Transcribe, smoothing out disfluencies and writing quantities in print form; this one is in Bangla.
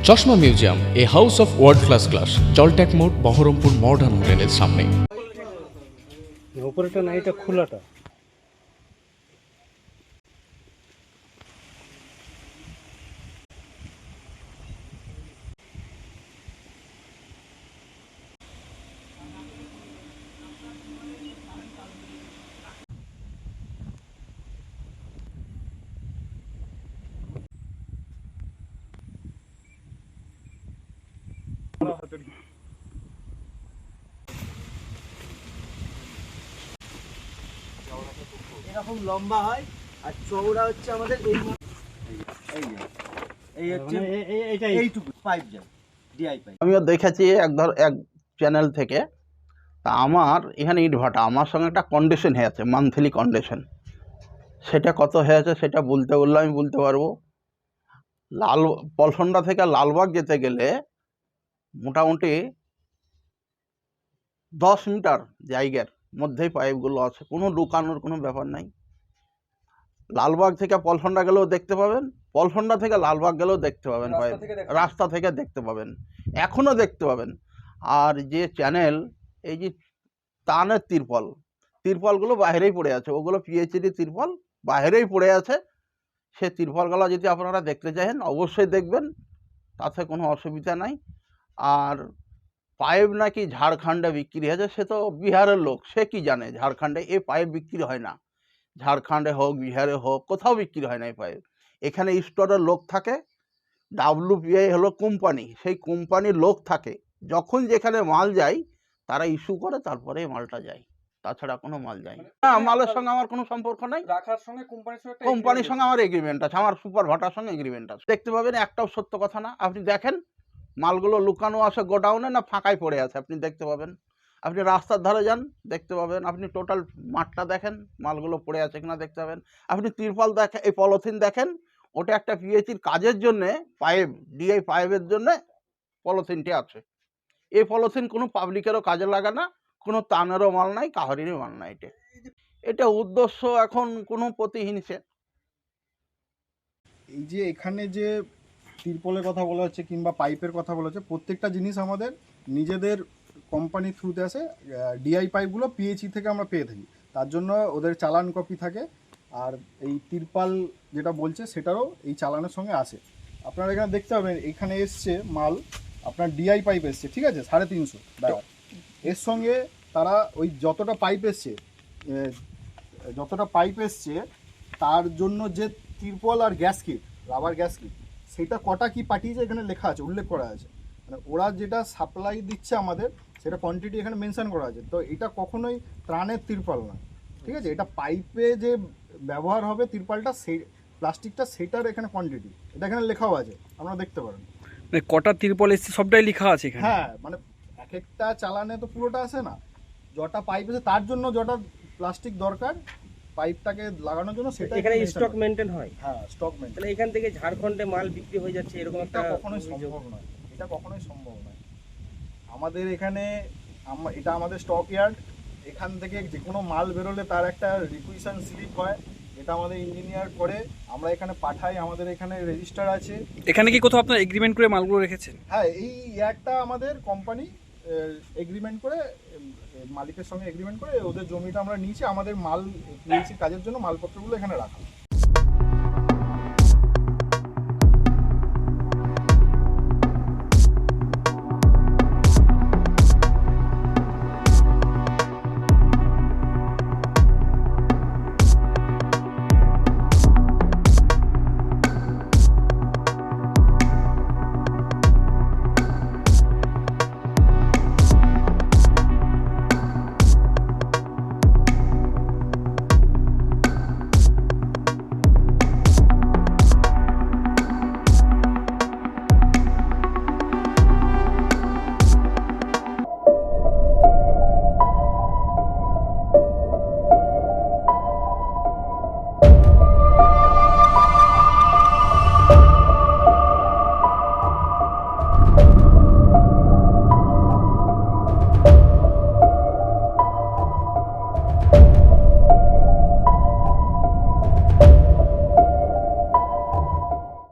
চশমা museum, a house of world class, জলট্যাক মোড়, বহরমপুর মডার্ন হোটেলের সামনে। উপরেটা না, এটা খোলাটা। এরকম লম্বা হয় আর চওড়া হচ্ছে আমাদের এই হচ্ছে এইটুকু পাইপ যায়, ডিআই পাইপ। আমিও দেখেছি এক চ্যানেল থেকে। তা আমার এখানে ইটভাটা আমার সঙ্গে একটা কন্ডিশন হয়েছে, মান্থলি কন্ডিশন। সেটা কত হয়েছে সেটা বলতে বললে আমি বলতে পারবো। পলসন্ডা থেকে লালবাগ যেতে গেলে মোটামুটি 10 মিটার জায়গার মধ্যেই পাইপগুলো আছে, কোনো লুকানোর কোনো ব্যাপার নাই। লালবাগ থেকে পলসন্ডা গেলেও দেখতে পাবেন, পলসন্ডা থেকে লালবাগ গেলেও দেখতে পাবেন পাইপ, রাস্তা থেকে দেখতে পাবেন, এখনও দেখতে পাবেন। আর যে চ্যানেল, এই যে তানের তিরপলগুলো বাইরেই পড়ে আছে, ওগুলো পিএইচডি তিরপল বাইরেই পড়ে আছে। সে তিরপলগুলো যদি আপনারা দেখতে চান অবশ্যই দেখবেন, তাতে কোনো অসুবিধা নাই। আর পাইপ নাকি ঝাড়খণ্ডে বিক্রি হয়েছে, সে তো বিহারের লোক, সে কি জানে ঝাড়খণ্ডে এই পাইপ বিক্রি হয় না। ঝাড়খণ্ডে হোক, বিহারে হোক, কোথাও বিক্রি হয় না এই পাইপ। এখানে স্টোরের লোক থাকে, WPI হলো কোম্পানি, সেই কোম্পানির লোক থাকে। যখন যেখানে মাল যায় তারা ইস্যু করে, তারপরে মালটা যায়, তাছাড়া কোনো মাল যায় না। মালের সঙ্গে আমার কোনো সম্পর্ক নাই, রাখার সঙ্গে কোম্পানির সঙ্গে আমার এগ্রিমেন্ট আছে, আমার সুপার ভাটার সঙ্গে এগ্রিমেন্ট আছে। দেখতে পাবেন, একটাও সত্য কথা না। আপনি দেখেন মালগুলো লুকানো আছে গোডাউনে না ফাঁকায় পড়ে আছে, আপনি দেখতে পাবেন। আপনি রাস্তার ধারে যান, দেখতে পাবেন। আপনি টোটাল মাঠটা দেখেন, মালগুলো পড়ে আছে কিনা দেখতে পাবেন। আপনি তিরপল দেখেন, এই পলিথিন দেখেন, ওটা একটা পিএইচির কাজের জন্যে, পাইপ, ডিআই পাইপের জন্যে পলিথিনটি আছে। এই পলিথিন কোনো পাবলিকেরও কাজে লাগে না, কোনো তানেরও মাল নাই, কাহারিরও মাল নাই। এটা উদ্দেশ্য এখন কোনো প্রতিহিংসে। এই যে এখানে যে তিরপলের কথা বলা হচ্ছে কিংবা পাইপের কথা বলা হচ্ছে, প্রত্যেকটা জিনিস আমাদের নিজেদের কোম্পানি থ্রুতে আসে। ডিআই পাইপগুলো পিএইচই থেকে আমরা পেয়ে থাকি, তার জন্য ওদের চালান কপি থাকে। আর এই তিরপাল যেটা বলছে সেটারও এই চালানের সঙ্গে আসে। আপনারা এখানে দেখতে পাবেন, এখানে এসছে মাল আপনার ডিআই পাইপ এসছে, ঠিক আছে, 350 টাকা। এর সঙ্গে তারা ওই যতটা পাইপ এসছে তার জন্য যে তিরপল আর gas kit, rubber gas kit, সেটা কটা কি পাঠিয়েছে এখানে লেখা আছে, উল্লেখ করা আছে। মানে ওরা যেটা সাপ্লাই দিচ্ছে আমাদের, সেটা কোয়ান্টিটি এখানে মেনশন করা আছে। তো এটা কখনোই ত্রাণের তিরপল না, ঠিক আছে। এটা পাইপে যে ব্যবহার হবে তিরপলটা, সেই প্লাস্টিকটা, সেটার এখানে কোয়ান্টিটি এটা এখানে লেখাও আছে, আপনারা দেখতে পারেন। মানে কটা তিরপল এসছে সবটাই লেখা আছে এখানে। হ্যাঁ, মানে এক একটা চালানে তো পুরোটা আসে না, যটা পাইপ আছে তার জন্য যটা প্লাস্টিক দরকার পাইপটাকে লাগানোর জন্য, সেটা এখানে স্টক মেনটেন হয়। হ্যাঁ, স্টক মেনটেন। তাহলে এখান থেকে ঝাড়খণ্ডে মাল বিক্রি হয়ে যাচ্ছে, এরকম একটা কখনোই সম্ভব নয়, এটা কখনোই সম্ভব নয়। আমাদের এখানে এটা আমাদের স্টক ইয়ার্ড। এখান থেকে যে কোনো মাল বেরোলে তার একটা রিকুইশন স্লিপ হয়, এটা আমাদের ইঞ্জিনিয়ার করে, আমরা এখানে পাঠাই, আমাদের এখানে রেজিস্টার আছে। এখানে কি কোথাও আপনারা এগ্রিমেন্ট করে মালগুলো রেখেছেন? হ্যাঁ, এই ইয়ার্ডটা আমাদের কোম্পানি এগ্রিমেন্ট করে, মালিকের সঙ্গে এগ্রিমেন্ট করে ওদের জমিটা আমরা নিয়েছি, আমাদের মাল পিএইচি কাজের জন্য মালপত্রগুলো এখানে রাখা।